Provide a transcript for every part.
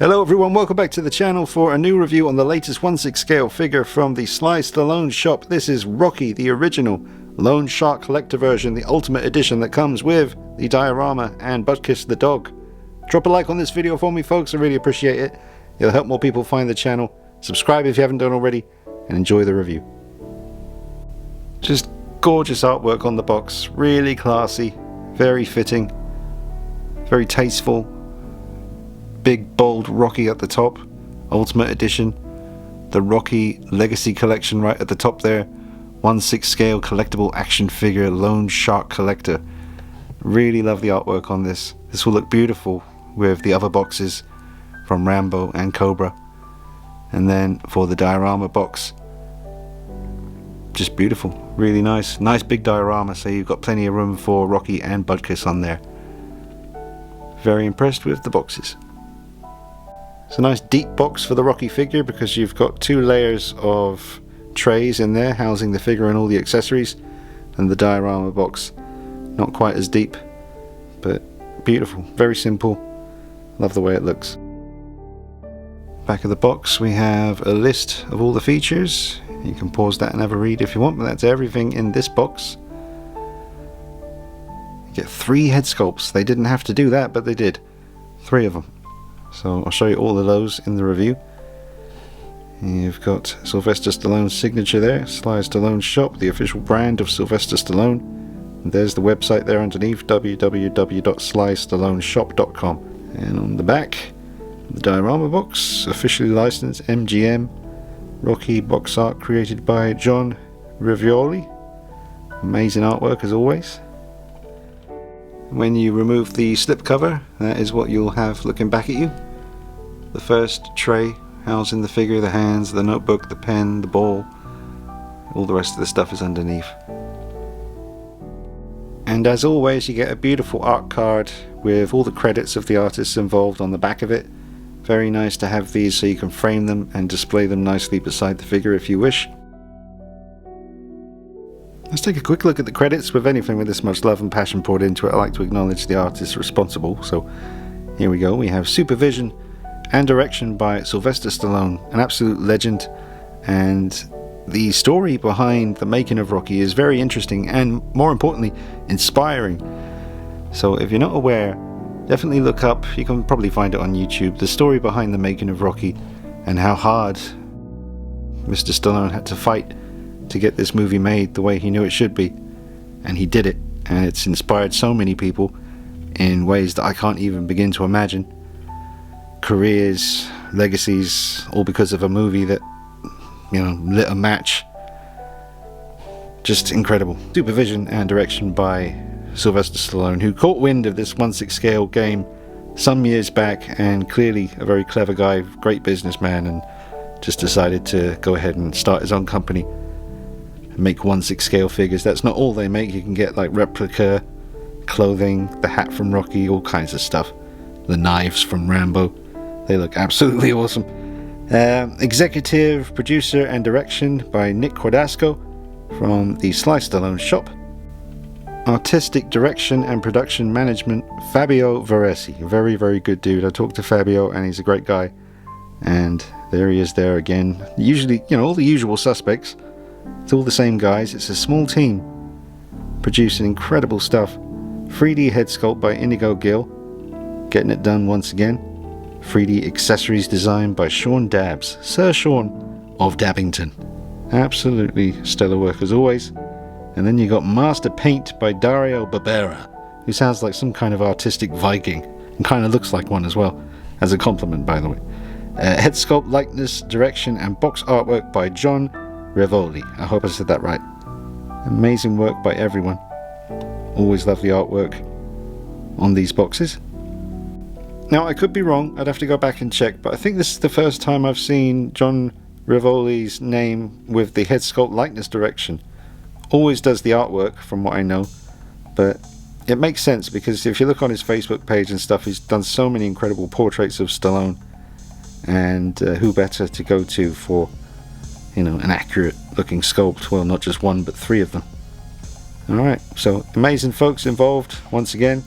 Hello everyone, welcome back to the channel for a new review on the latest 1/6 scale figure from the Sly Stallone shop. This is Rocky, the original Loan Shark Collector version, the Ultimate Edition that comes with the diorama and Butkus the dog. Drop a like on this video for me folks, I really appreciate it. It'll help more people find the channel. Subscribe if you haven't done already, and enjoy the review. Just gorgeous artwork on the box, really classy, very fitting, very tasteful. Big bold Rocky at the top, Ultimate Edition. The Rocky Legacy Collection right at the top there. 1/6 scale collectible action figure Loan Shark Collector. Really love the artwork on this. This will look beautiful with the other boxes from Rambo and Cobra. And then for the diorama box, just beautiful, really nice. Nice big diorama, so you've got plenty of room for Rocky and Butkus on there. Very impressed with the boxes. It's a nice deep box for the Rocky figure because you've got 2 layers of trays in there housing the figure and all the accessories, and the diorama box not quite as deep, but beautiful, very simple. Love the way it looks. Back of the box we have a list of all the features. You can pause that and have a read if you want, but that's everything in this box. You get 3 head sculpts. They didn't have to do that, but they did. 3 of them. So I'll show you all of those in the review. You've got Sylvester Stallone's signature there, Sly Stallone shop, the official brand of Sylvester Stallone. And there's the website there underneath, www.slystaloneshop.com. And on the back, the diorama box, officially licensed MGM, Rocky box art created by John Rivioli. Amazing artwork as always. When you remove the slipcover, that is what you'll have looking back at you. The first tray housing the figure, the hands, the notebook, the pen, the ball. All the rest of the stuff is underneath. And as always, you get a beautiful art card with all the credits of the artists involved on the back of it. Very nice to have these so you can frame them and display them nicely beside the figure if you wish. Let's take a quick look at the credits. With anything with this much love and passion poured into it, I like to acknowledge the artists responsible. So here we go. We have supervision and direction by Sylvester Stallone, an absolute legend. And the story behind the making of Rocky is very interesting and, more importantly, inspiring. So if you're not aware, definitely look up, you can probably find it on YouTube, the story behind the making of Rocky and how hard Mr. Stallone had to fight to get this movie made the way he knew it should be, and he did it, and it's inspired so many people in ways that I can't even begin to imagine. Careers, legacies, all because of a movie that, you know, lit a match. Just incredible. Supervision and direction by Sylvester Stallone, who caught wind of this 1/6 scale game some years back, and clearly a very clever guy, great businessman, and just decided to go ahead and start his own company. Make 1/6 scale figures. That's not all they make. You can get like replica clothing, the hat from Rocky, all kinds of stuff. The knives from Rambo. They look absolutely awesome. Executive producer and direction by Nick Cordasco from the Sly Stallone shop. Artistic direction and production management, Fabio Varesi. Very, very good dude. I talked to Fabio and he's a great guy. And there he is there again. Usually, you know, all the usual suspects. It's all the same guys. It's a small team producing incredible stuff. 3D head sculpt by Inigo Gill, getting it done once again. 3D accessories designed by Sean Dabbs, Sir Sean of Dabbington. Absolutely stellar work as always. And then you got master paint by Dario Barbera, who sounds like some kind of artistic Viking and kind of looks like one as well, as a compliment by the way. Head sculpt, likeness, direction and box artwork by John Rivioli. I hope I said that right. Amazing work by everyone. Always love the artwork on these boxes. Now I could be wrong, I'd have to go back and check, but I think this is the first time I've seen John Rivoli's name with the head sculpt likeness direction. Always does the artwork from what I know, but it makes sense because if you look on his Facebook page and stuff, he's done so many incredible portraits of Stallone, and who better to go to for, you know, an accurate looking sculpt. Well, not just one but 3 of them. Alright, so amazing folks involved once again.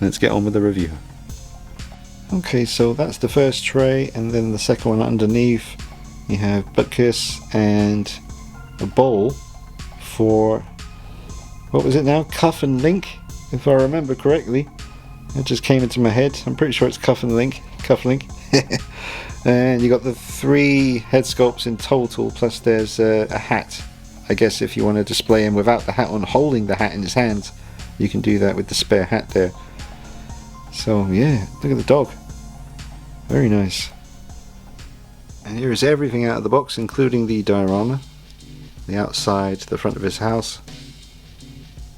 Let's get on with the review. Okay, so that's the first tray, and then the second one underneath you have Butkus and a bowl for, what was it now? Cuff and Link, if I remember correctly. It just came into my head. I'm pretty sure it's Cuff Link. And you got the 3 head sculpts in total, plus there's a hat. I guess if you want to display him without the hat on, holding the hat in his hands, you can do that with the spare hat there. So yeah, look at the dog. Very nice. And here is everything out of the box, including the diorama, the outside, the front of his house,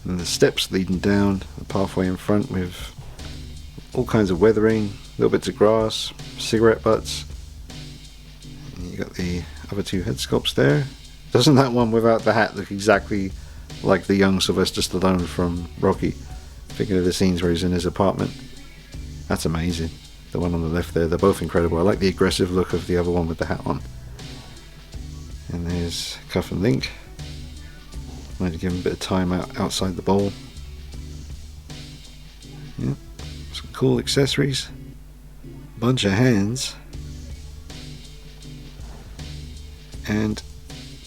and the steps leading down, the pathway in front with all kinds of weathering, little bits of grass, cigarette butts. And you got the other 2 head sculpts there. Doesn't that one without the hat look exactly like the young Sylvester Stallone from Rocky? Thinking of the scenes where he's in his apartment. That's amazing. The one on the left there, they're both incredible. I like the aggressive look of the other one with the hat on. And there's Cuff and Link. I'm going to give him a bit of time outside the bowl. Yeah, some cool accessories. Bunch of hands. And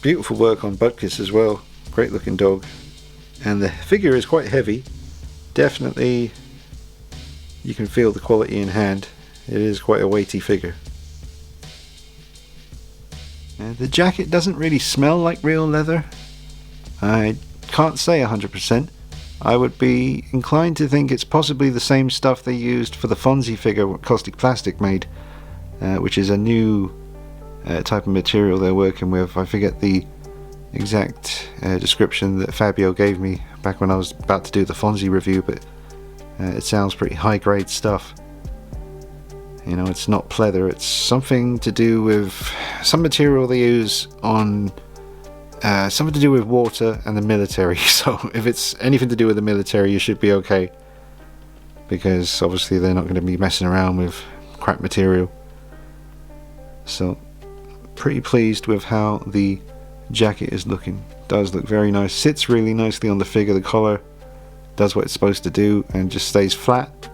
beautiful work on Butkus as well. Great looking dog. And the figure is quite heavy. Definitely you can feel the quality in hand. It is quite a weighty figure. And the jacket doesn't really smell like real leather. I can't say 100%. I would be inclined to think it's possibly the same stuff they used for the Fonzie figure Caustic Plastic made, which is a new type of material they're working with. I forget the exact description that Fabio gave me back when I was about to do the Fonzie review, but it sounds pretty high grade stuff. You know, it's not pleather, it's something to do with some material they use on something to do with water and the military. So if it's anything to do with the military, you should be okay, because obviously they're not going to be messing around with crap material. So pretty pleased with how the jacket is looking. Does look very nice, sits really nicely on the figure. The collar does what it's supposed to do and just stays flat,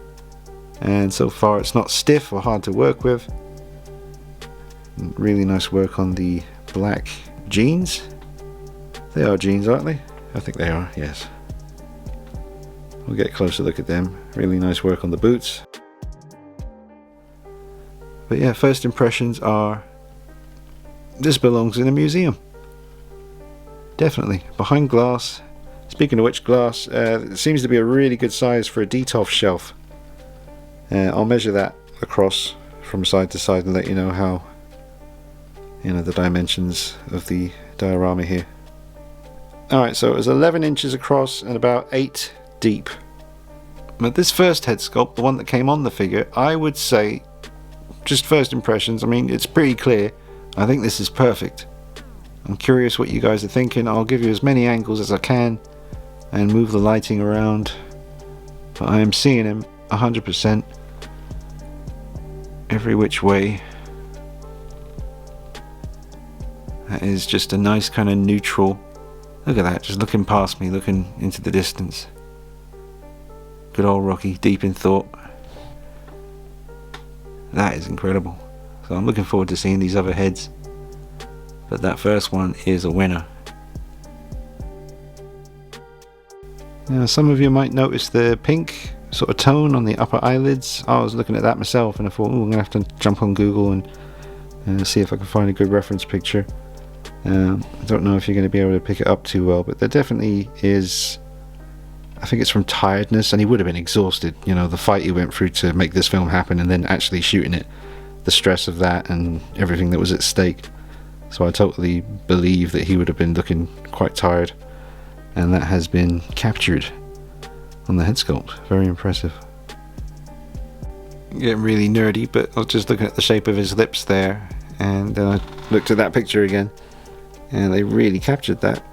and so far it's not stiff or hard to work with. Really nice work on the black jeans. They are jeans, aren't they? I think they are, yes. We'll get a closer look at them. Really nice work on the boots. But yeah, first impressions are this belongs in a museum. Definitely. Behind glass. Speaking of which, glass, it seems to be a really good size for a Detolf shelf. I'll measure that across from side to side and let you know how, you know, the dimensions of the diorama here. Alright, so it was 11 inches across and about 8 deep. But this first head sculpt, the one that came on the figure, I would say, just first impressions, I mean, it's pretty clear. I think this is perfect. I'm curious what you guys are thinking. I'll give you as many angles as I can and move the lighting around. But I am seeing him 100% every which way. That is just a nice kind of neutral. Look at that, just looking past me, looking into the distance. Good old Rocky, deep in thought. That is incredible. So I'm looking forward to seeing these other heads. But that first one is a winner. Now some of you might notice the pink sort of tone on the upper eyelids. I was looking at that myself and I thought, oh, I'm going to have to jump on Google and see if I can find a good reference picture. I don't know if you're going to be able to pick it up too well, but there definitely is. I think it's from tiredness, and he would have been exhausted, you know, the fight he went through to make this film happen and then actually shooting it, the stress of that and everything that was at stake. So I totally believe that he would have been looking quite tired, and that has been captured on the head sculpt. Very impressive. Getting really nerdy, but I was just looking at the shape of his lips there, and then I looked at that picture again, and they really captured that.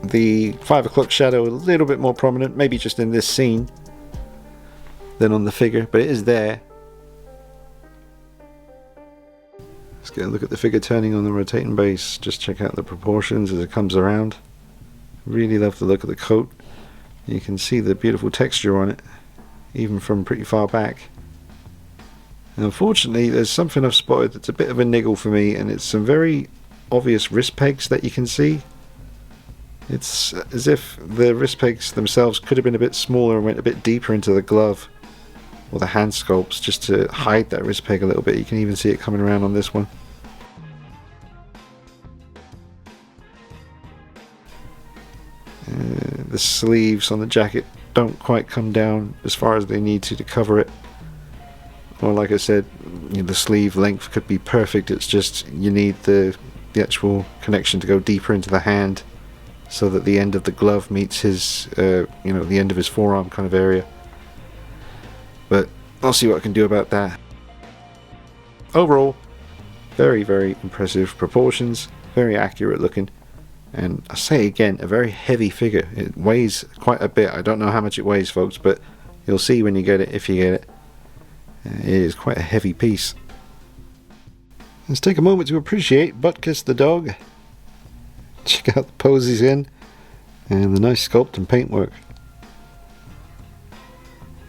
The 5 o'clock shadow a little bit more prominent, maybe just in this scene than on the figure, but it is there. Let's get a look at the figure turning on the rotating base. Just check out the proportions as it comes around. Really love the look of the coat. You can see the beautiful texture on it, even from pretty far back. And unfortunately, there's something I've spotted that's a bit of a niggle for me, and it's some very obvious wrist pegs that you can see. It's as if the wrist pegs themselves could have been a bit smaller and went a bit deeper into the glove or the hand sculpts just to hide that wrist peg a little bit. You can even see it coming around on this one. The sleeves on the jacket don't quite come down as far as they need to cover it. Well, like I said, the sleeve length could be perfect. It's just you need the actual connection to go deeper into the hand, so that the end of the glove meets his, the end of his forearm kind of area. But I'll see what I can do about that. Overall, very, very impressive proportions, very accurate looking. And I say again, a very heavy figure. It weighs quite a bit. I don't know how much it weighs, folks, but you'll see when you get it, if you get it. It is quite a heavy piece. Let's take a moment to appreciate Butkus the dog. Check out the pose he's in and the nice sculpt and paintwork.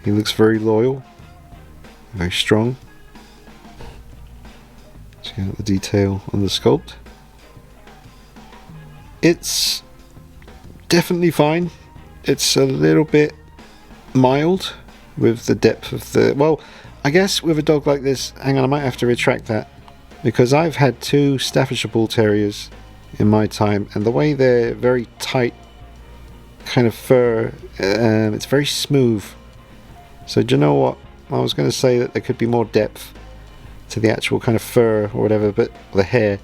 He looks very loyal, very strong. Check out the detail on the sculpt. It's definitely fine. It's a little bit mild with the depth of the... Well, I guess with a dog like this, hang on, I might have to retract that, because I've had 2 Staffordshire Bull Terriers in my time, and the way they're very tight kind of fur, it's very smooth. So do you know what? I was going to say that there could be more depth to the actual kind of fur or whatever, but the hair,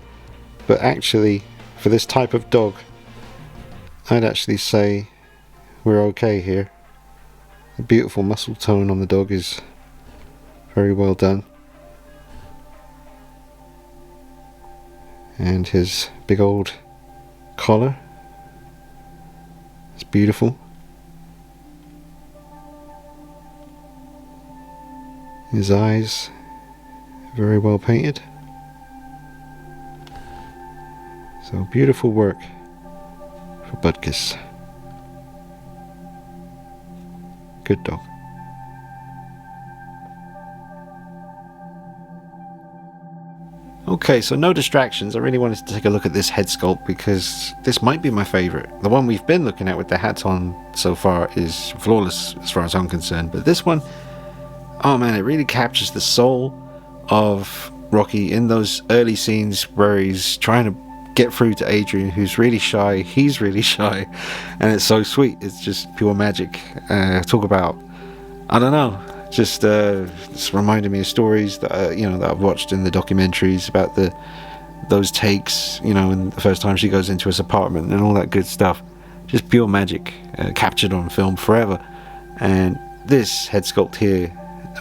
but actually for this type of dog, I'd actually say we're okay here. The beautiful muscle tone on the dog is very well done. And his big old collar is beautiful. His eyes very well painted. So beautiful work for Butkus. Good dog. Okay, so no distractions. I really wanted to take a look at this head sculpt because this might be my favorite. The one we've been looking at with the hats on so far is flawless as far as I'm concerned, but this one, oh man, it really captures the soul of Rocky in those early scenes where he's trying to get through to Adrian, who's really shy. He's really shy, and it's so sweet. It's just pure magic. Talk about, I don't know, just it's reminding me of stories that that I've watched in the documentaries about those takes, and the first time she goes into his apartment and all that good stuff. Just pure magic, captured on film forever. And this head sculpt here,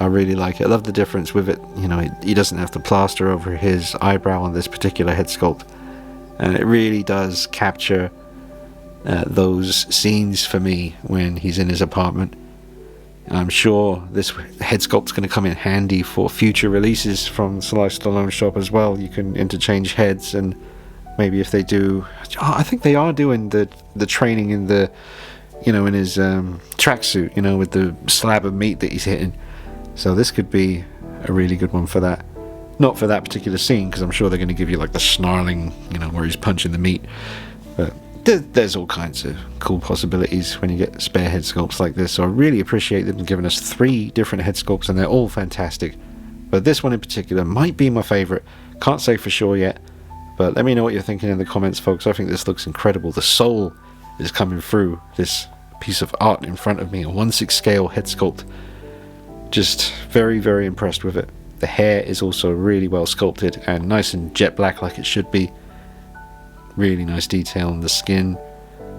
I really like it. I love the difference with it. He doesn't have to plaster over his eyebrow on this particular head sculpt. And it really does capture those scenes for me when he's in his apartment. And I'm sure this head sculpt's going to come in handy for future releases from Sly Stallone shop as well. You can interchange heads, and maybe if they do... I think they are doing the training in the... in his tracksuit, with the slab of meat that he's hitting. So this could be a really good one for that. Not for that particular scene, because I'm sure they're going to give you like the snarling, where he's punching the meat. But there's all kinds of cool possibilities when you get spare head sculpts like this. So I really appreciate them giving us 3 different head sculpts, and they're all fantastic. But this one in particular might be my favourite. Can't say for sure yet, but let me know what you're thinking in the comments, folks. I think this looks incredible. The soul is coming through this piece of art in front of me, a 1/6 scale head sculpt. Just very, very impressed with it. The hair is also really well sculpted and nice and jet black like it should be. Really nice detail on the skin.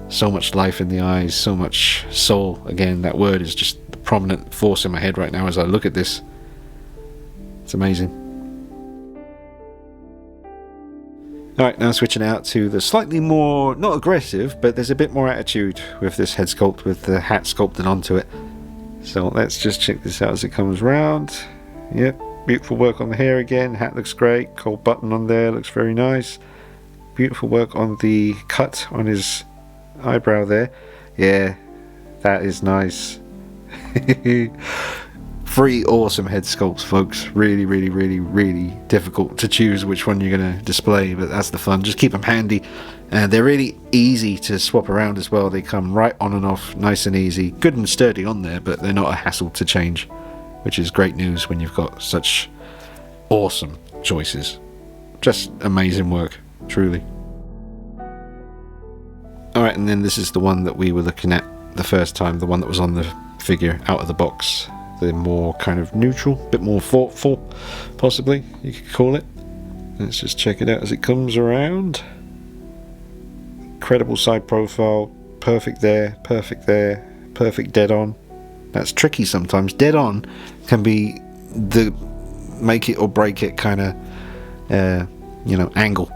So much life in the eyes, so much soul. Again, that word is just the prominent force in my head right now as I look at this. It's amazing. Alright, now switching out to the slightly more, not aggressive, but there's a bit more attitude with this head sculpt with the hat sculpted onto it. So let's just check this out as it comes round. Yep. Beautiful work on the hair again. Hat looks great. Gold button on there looks very nice. Beautiful work on the cut on his eyebrow there. Yeah, that is nice. 3 awesome head sculpts, folks. Really, really, really, really difficult to choose which one you're going to display, but that's the fun. Just keep them handy. And they're really easy to swap around as well. They come right on and off, nice and easy. Good and sturdy on there, but they're not a hassle to change, which is great news when you've got such awesome choices. Just amazing work, truly. Alright, and then this is the one that we were looking at the first time, the one that was on the figure out of the box. The more kind of neutral, bit more thoughtful, possibly, you could call it. Let's just check it out as it comes around. Incredible side profile, perfect there, perfect dead on. That's tricky sometimes. Dead on can be the make it or break it kind of, angle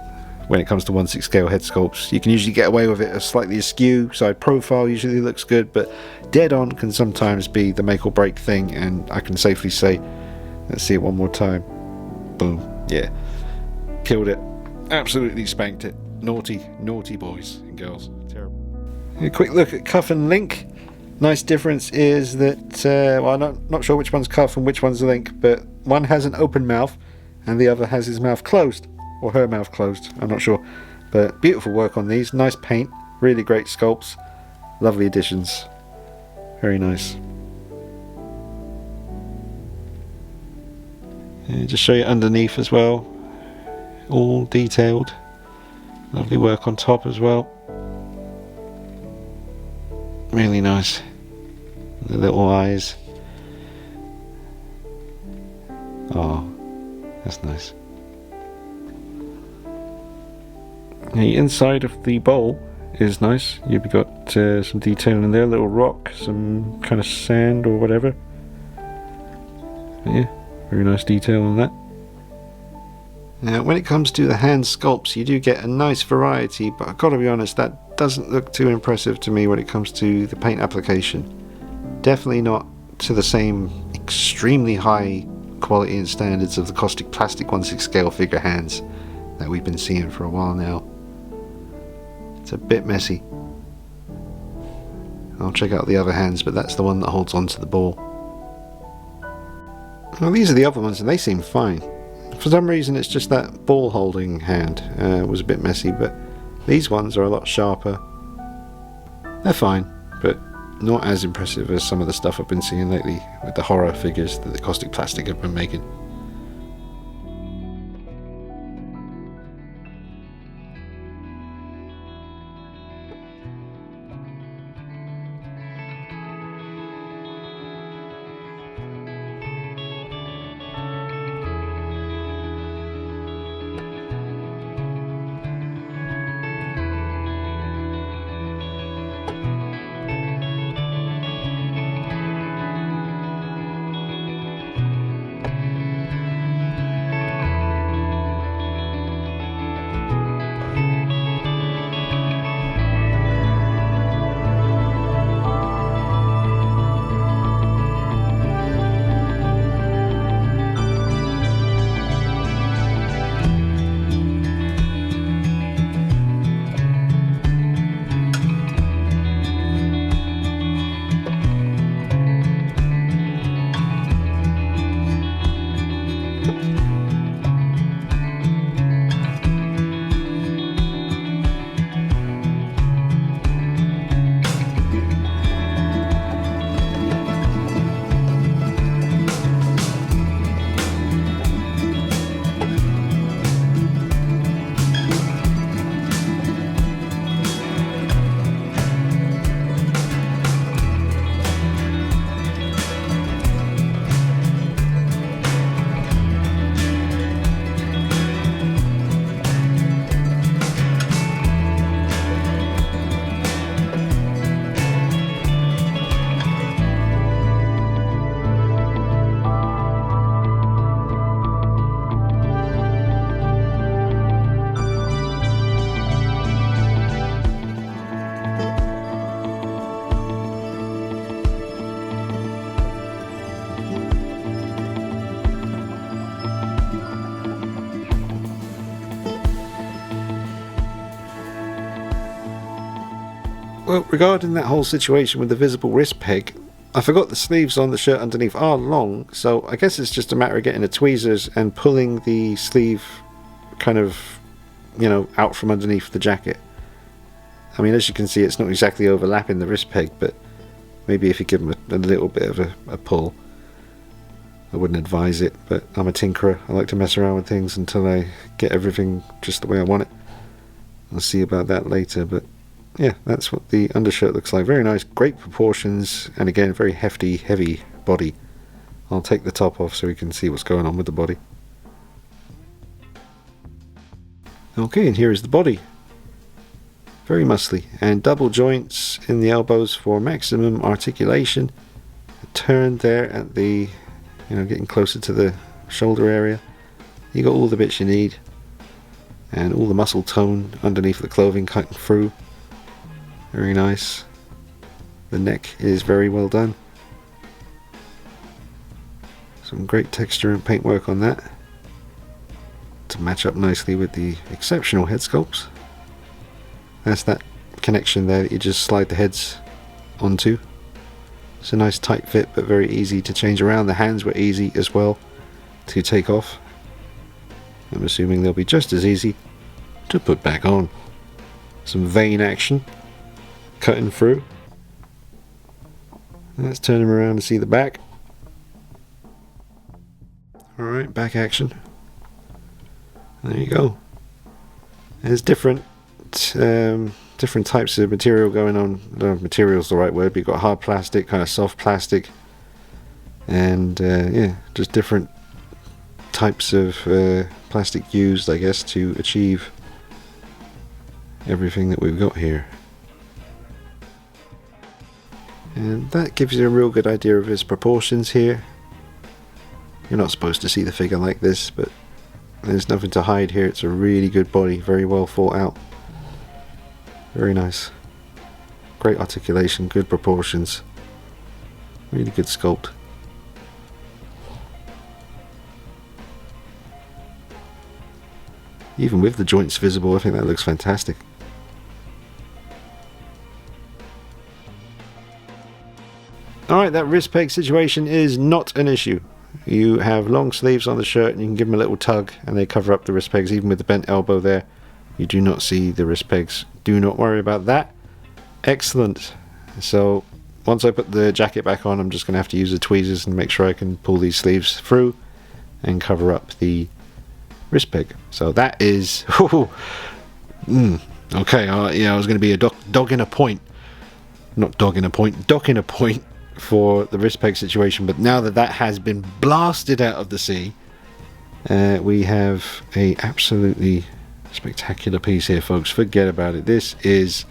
when it comes to 1/6 scale head sculpts. You can usually get away with it a slightly askew. Side profile usually looks good, but dead on can sometimes be the make or break thing, and I can safely say, let's see it one more time. Boom. Yeah. Killed it. Absolutely spanked it. Naughty, naughty boys and girls. Terrible. A quick look at cuff and link. Nice difference is that, I'm not sure which one's cuff and which one's link, but one has an open mouth and the other has his mouth closed. Or her mouth closed, I'm not sure. But beautiful work on these. Nice paint. Really great sculpts. Lovely additions. Very nice. And just show you underneath as well. All detailed. Lovely work on top as well. Really nice. The little eyes. Oh, that's nice. The inside of the bowl is nice. You've got some detail in there, a little rock, some kind of sand or whatever. But yeah, very nice detail on that. Now, when it comes to the hand sculpts, you do get a nice variety, but I've got to be honest, that doesn't look too impressive to me when it comes to the paint application. Definitely not to the same extremely high quality and standards of the caustic plastic 1/6 scale figure hands that we've been seeing for a while now. It's a bit messy. I'll check out the other hands, but that's the one that holds onto the ball. Well, these are the other ones and they seem fine. For some reason it's just that ball holding hand was a bit messy, but these ones are a lot sharper. They're fine, but not as impressive as some of the stuff I've been seeing lately with the horror figures that the caustic plastic have been making. Well, regarding that whole situation with the visible wrist peg, I forgot the sleeves on the shirt underneath are long, so I guess it's just a matter of getting the tweezers and pulling the sleeve kind of, you know, out from underneath the jacket. I mean, as you can see, it's not exactly overlapping the wrist peg, but maybe if you give them a little bit of a pull. I wouldn't advise it, but I'm a tinkerer. I like to mess around with things until I get everything just the way I want it. I'll see about that later, but yeah, that's what the undershirt looks like. Very nice, great proportions, and again, very hefty, heavy body. I'll take the top off so we can see what's going on with the body. Okay, and here is the body. Very muscly, and double joints in the elbows for maximum articulation. A turn there at the, you know, getting closer to the shoulder area. You got all the bits you need, and all the muscle tone underneath the clothing cutting through. Very nice. The neck is very well done. Some great texture and paintwork on that to match up nicely with the exceptional head sculpts. That's that connection there that you just slide the heads onto. It's a nice tight fit, but very easy to change around. The hands were easy as well to take off. I'm assuming they'll be just as easy to put back on. Some vein action cutting through. Let's turn them around to see the back. Alright, back action. There you go. There's different types of material going on. I don't know if material's the right word, but you've got hard plastic, kind of soft plastic, and yeah, just different types of plastic used, I guess, to achieve everything that we've got here. And that gives you a real good idea of his proportions here. You're not supposed to see the figure like this, but there's nothing to hide here. It's a really good body, very well thought out. Very nice. Great articulation, good proportions. Really good sculpt. Even with the joints visible, I think that looks fantastic. Alright, that wrist peg situation is not an issue. You have long sleeves on the shirt and you can give them a little tug and they cover up the wrist pegs. Even with the bent elbow there, you do not see the wrist pegs. Do not worry about that. Excellent. So once I put the jacket back on, I'm just going to have to use the tweezers and make sure I can pull these sleeves through and cover up the wrist peg. So that is okay. Yeah, I was going to be a dog in a point, not dog in a point, dock in a point for the wrist peg situation, but now that that has been blasted out of the sea, we have a absolutely spectacular piece here, folks. Forget about it. This is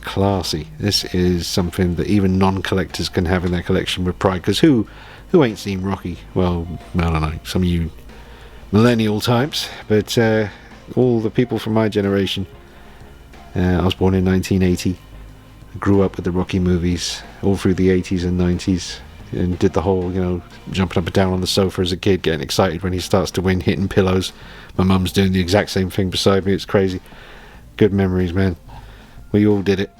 classy. This is something that even non-collectors can have in their collection with pride, because who ain't seen Rocky? Well, I don't know, some of you millennial types, but all the people from my generation. I was born in 1980. Grew up with the Rocky movies all through the 80s and 90s, and did the whole, you know, jumping up and down on the sofa as a kid, getting excited when he starts to win, hitting pillows. My mum's doing the exact same thing beside me. It's crazy. Good memories, man. We all did it.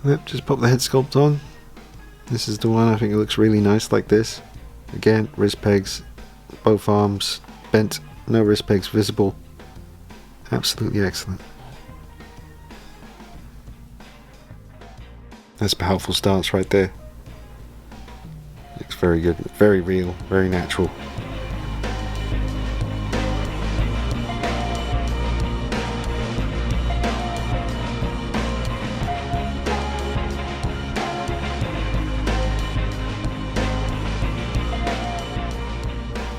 Yep, just pop the head sculpt on. This is the one. I think it looks really nice like this. Again, wrist pegs, both arms bent, no wrist pegs visible. Absolutely excellent. That's a powerful stance right there. Looks very good, very real, very natural.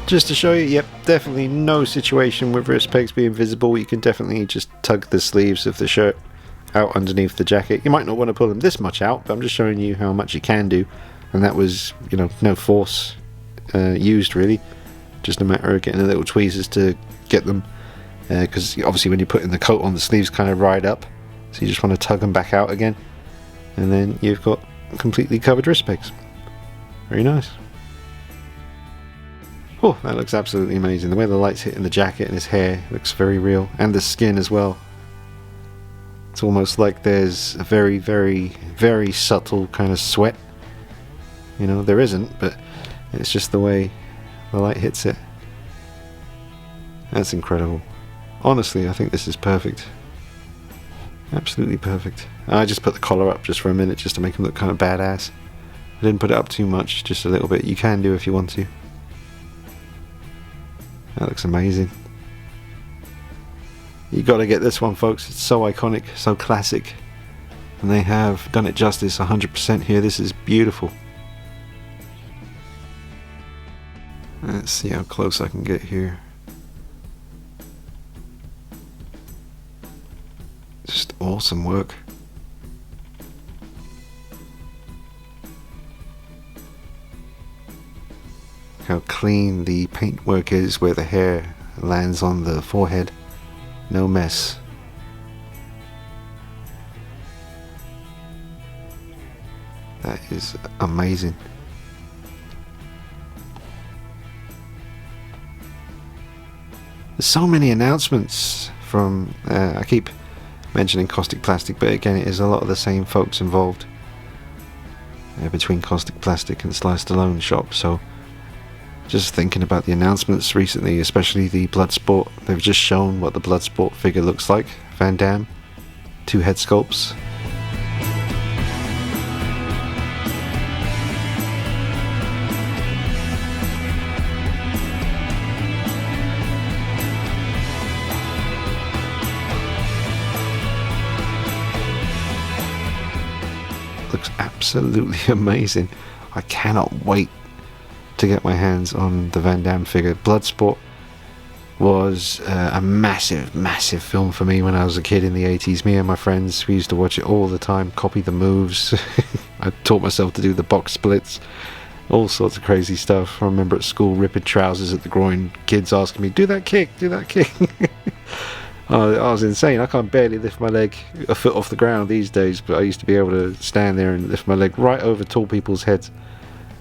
Just to show you, yep, definitely no situation with wrist pegs being visible. You can definitely just tug the sleeves of the shirt out underneath the jacket. You might not want to pull them this much out, but I'm just showing you how much you can do. And that was, you know, no force used really. Just a matter of getting the little tweezers to get them. Because obviously when you're putting the coat on, the sleeves kind of ride up. So you just want to tug them back out again. And then you've got completely covered wrist pegs. Very nice. Oh, that looks absolutely amazing. The way the light's hitting the jacket and his hair looks very real. And the skin as well. It's almost like there's a very, very, very subtle kind of sweat. You know, there isn't, but it's just the way the light hits it. That's incredible. Honestly, I think this is perfect. Absolutely perfect. I just put the collar up just for a minute just to make him look kind of badass. I didn't put it up too much, just a little bit. You can do if you want to. That looks amazing. You gotta get this one, folks. It's so iconic, so classic. And they have done it justice 100% here. This is beautiful. Let's see how close I can get here. Just awesome work. How clean the paintwork is where the hair lands on the forehead. No mess. That is amazing. There's so many announcements from, I keep mentioning Caustic Plastic, but again it is a lot of the same folks involved between Caustic Plastic and Sly Stallone shop. So just thinking about the announcements recently, especially the Bloodsport, they've just shown what the Bloodsport figure looks like. Van Damme, 2 head sculpts. Looks absolutely amazing. I cannot wait to get my hands on the Van Damme figure. Bloodsport was a massive, massive film for me when I was a kid in the 80s. Me and my friends, we used to watch it all the time, copy the moves. I taught myself to do the box splits, all sorts of crazy stuff. I remember at school ripping trousers at the groin, kids asking me, do that kick, do that kick. I was insane. I can't barely lift my leg a foot off the ground these days, but I used to be able to stand there and lift my leg right over tall people's heads,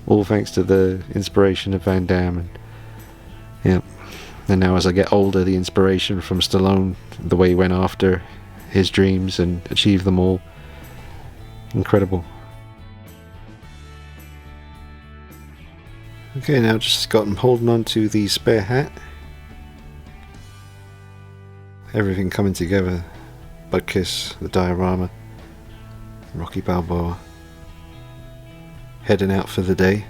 all thanks to the inspiration of Van Damme. And yeah, and now as I get older, the inspiration from Stallone, the way he went after his dreams and achieved them all, incredible. Okay, now just got him holding on to the spare hat. Everything coming together. Butt Kiss, the diorama, Rocky Balboa, heading out for the day.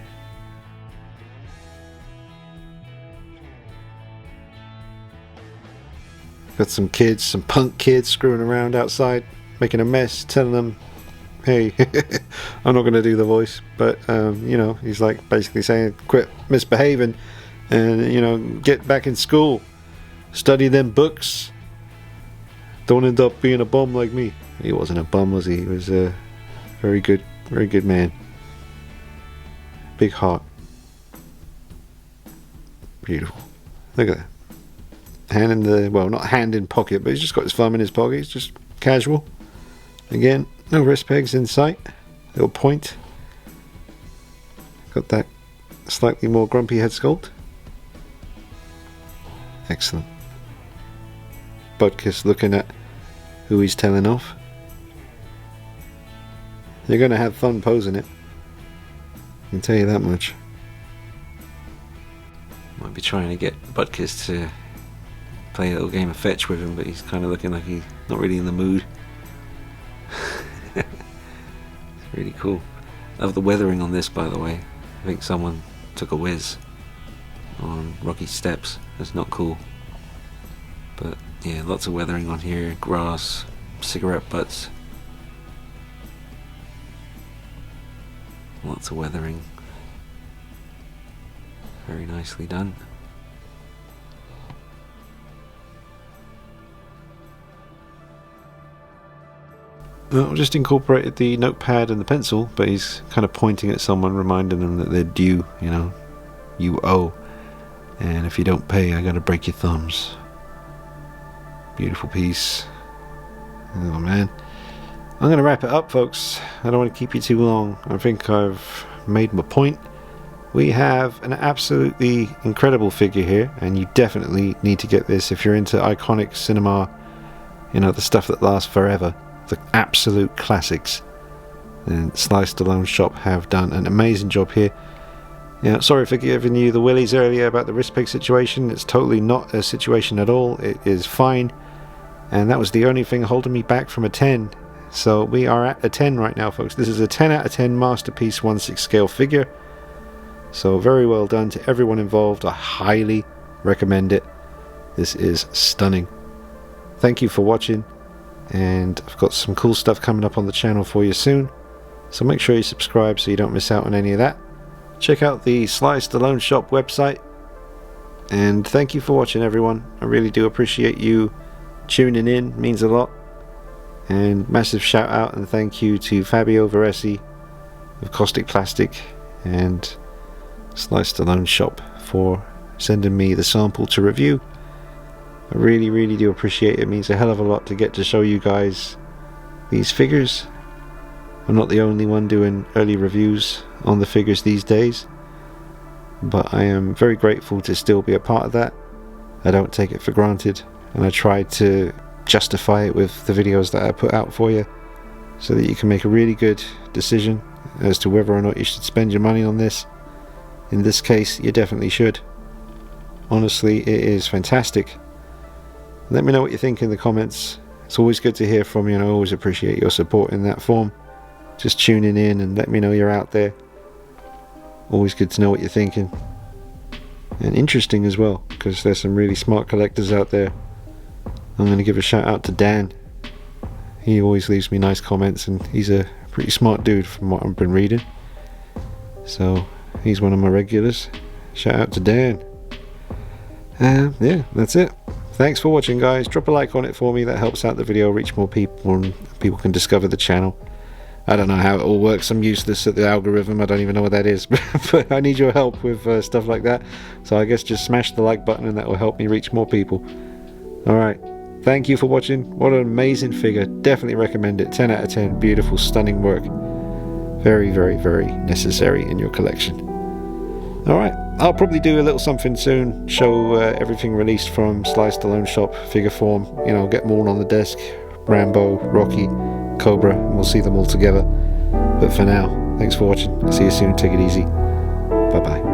Got some kids, some punk kids screwing around outside, making a mess, telling them, hey, I'm not going to do the voice, but, you know, he's like basically saying, quit misbehaving and, you know, get back in school, study them books. Don't end up being a bum like me. He wasn't a bum, was he? He was a very good man. Big heart. Beautiful. Look at that. Hand in the, well, not hand in pocket, but he's just got his thumb in his pocket. He's just casual. Again, no wrist pegs in sight. Little point. Got that slightly more grumpy head sculpt. Excellent. Butkus looking at who he's telling off. You're going to have fun posing it. I can tell you that much. Might be trying to get Butkus to play a little game of fetch with him, but he's kind of looking like he's not really in the mood. It's really cool. Love the weathering on this, by the way. I think someone took a whiz on Rocky's steps. That's not cool. But yeah, lots of weathering on here. Grass, cigarette butts. Lots of weathering. Very nicely done. Well, just incorporated the notepad and the pencil, but he's kind of pointing at someone, reminding them that they're due, you know. You owe. And if you don't pay, I gotta break your thumbs. Beautiful piece. Oh man. I'm gonna wrap it up, folks. I don't want to keep you too long. I think I've made my point. We have an absolutely incredible figure here, and you definitely need to get this if you're into iconic cinema, you know, the stuff that lasts forever. the absolute classics. And Sly Stallone shop have done an amazing job here. Yeah, sorry for giving you the willies earlier about the wrist peg situation. It's totally not a situation at all. It is fine. And that was the only thing holding me back from a 10. So we are at a 10 right now, folks. This is a 10 out of 10 masterpiece 1/6 scale figure. So very well done to everyone involved. I highly recommend it. This is stunning. Thank you for watching. And I've got some cool stuff coming up on the channel for you soon. So make sure you subscribe so you don't miss out on any of that. Check out the Sly Stallone shop website. And thank you for watching, everyone. I really do appreciate you tuning in. It means a lot. And massive shout out and thank you to Fabio Veresi of Caustic Plastic and Sly Stallone shop for sending me the sample to review. I really do appreciate it. It means a hell of a lot to get to show you guys these figures. I'm not the only one doing early reviews on the figures these days, but I am very grateful to still be a part of that. I don't take it for granted, and I try to justify it with the videos that I put out for you so that you can make a really good decision as to whether or not you should spend your money on this. In this case, you definitely should. Honestly, it is fantastic. Let me know what you think in the comments. It's always good to hear from you, and I always appreciate your support in that form. Just tuning in and let me know you're out there. Always good to know what you're thinking. And interesting as well, because there's some really smart collectors out there. I'm going to give a shout out to Dan. He always leaves me nice comments, and he's a pretty smart dude from what I've been reading. So he's one of my regulars. Shout out to Dan. Yeah, that's it. Thanks for watching, guys. Drop a like on it for me. That helps out the video reach more people, and people can discover the channel. I don't know how it all works. I'm useless at the algorithm. I don't even know what that is. But I need your help with stuff like that. So I guess just smash the like button and that will help me reach more people. Alright. Thank you for watching. What an amazing figure. Definitely recommend it. 10 out of 10. Beautiful, stunning work. Very necessary in your collection. Alright. I'll probably do a little something soon. Show everything released from Sly Stallone shop. Figure form. You know, get them all on the desk. Rambo, Rocky, Cobra, and we'll see them all together. But for now, thanks for watching. See you soon. Take it easy. Bye bye.